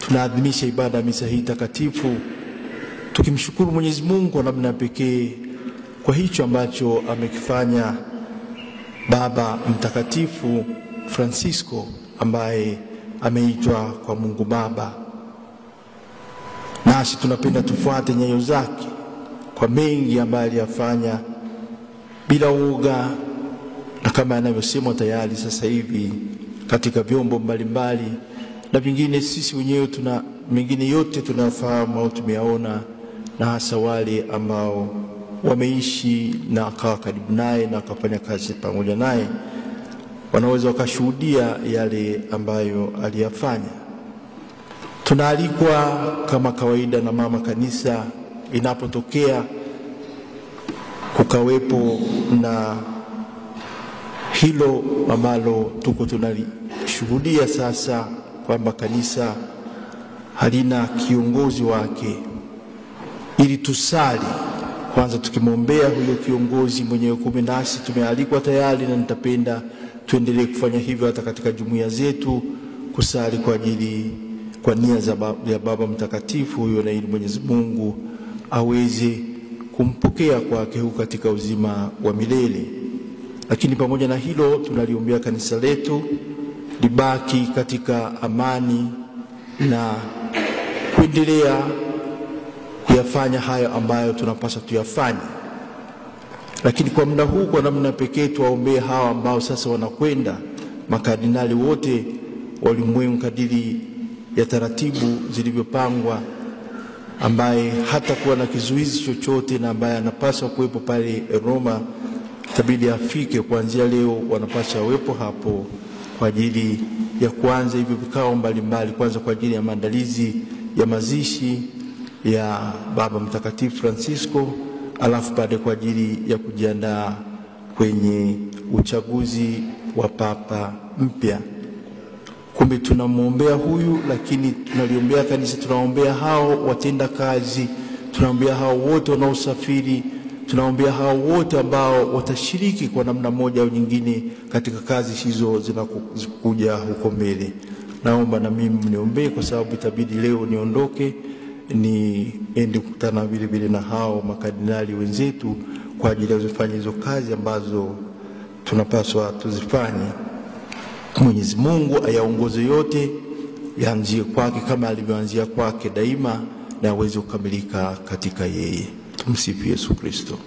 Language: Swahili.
tunaadhimisha ibada ya misa hii takatifu tukimshukuru Mwenyezi Mungu kwa namna pekee kwa hicho ambacho amekifanya Baba Mtakatifu Francisco, ambaye ameitwa kwa Mungu Baba. Nasi tunapenda tufuate nyayo zake kwa mengi ambayo aliyafanya bila uoga, na kama anavyosema tayari sasa hivi katika vyombo mbalimbali, na vingine sisi wenyewe mengine yote tunafahamu au tumeyaona, na hasa wale ambao wameishi na akawa karibu naye na akafanya kazi pamoja naye wanaweza wakashuhudia yale ambayo aliyafanya. Tunaalikwa kama kawaida na mama kanisa, inapotokea kukawepo na hilo ambalo tuko tunalishuhudia sasa, kwamba kanisa halina kiongozi wake, ili tusali kwanza tukimwombea huyo kiongozi mwenyewe. Nasi tumealikwa tayari, na nitapenda tuendelee kufanya hivyo hata katika jumuiya zetu, kusali kwa nia ya Baba Mtakatifu huyo, na ili Mwenyezi Mungu aweze kumpokea kwake huko katika uzima wa milele. Lakini pamoja na hilo, tunaliombea kanisa letu libaki katika amani na kuendelea kuyafanya hayo ambayo tunapaswa tuyafanye. Lakini kwa muda huu, kwa namna pekee, tuwaombee hawa ambao sasa wanakwenda, makardinali wote wa ulimwengu kadiri ya taratibu zilivyopangwa, ambaye hata kuwa na kizuizi chochote na ambaye anapaswa kuwepo pale Roma, itabidi afike kuanzia leo. Wanapaswa wawepo hapo kwa ajili ya kuanza hivyo vikao mbalimbali, kwanza kwa ajili ya maandalizi ya mazishi ya Baba Mtakatifu Francisco, alafu baadaye kwa ajili ya kujiandaa kwenye uchaguzi wa papa mpya. Kumbe tunamwombea huyu, lakini tunaliombea kanisa, tunaombea hao watenda kazi, tunaombea hao wote wanaosafiri, tunaombea hao wote ambao watashiriki kwa namna moja au nyingine katika kazi hizo zinakuja huko mbele. Naomba na mimi mniombee, kwa sababu itabidi leo niondoke niende kukutana vile vile na hao makardinali wenzetu kwa ajili ya kufanya hizo kazi ambazo tunapaswa tuzifanye. Mwenyezi Mungu ayaongoze yote, yaanzie kwake kama alivyoanzia kwake daima, na aweze kukamilika katika yeye. Tumsifu Yesu Kristo.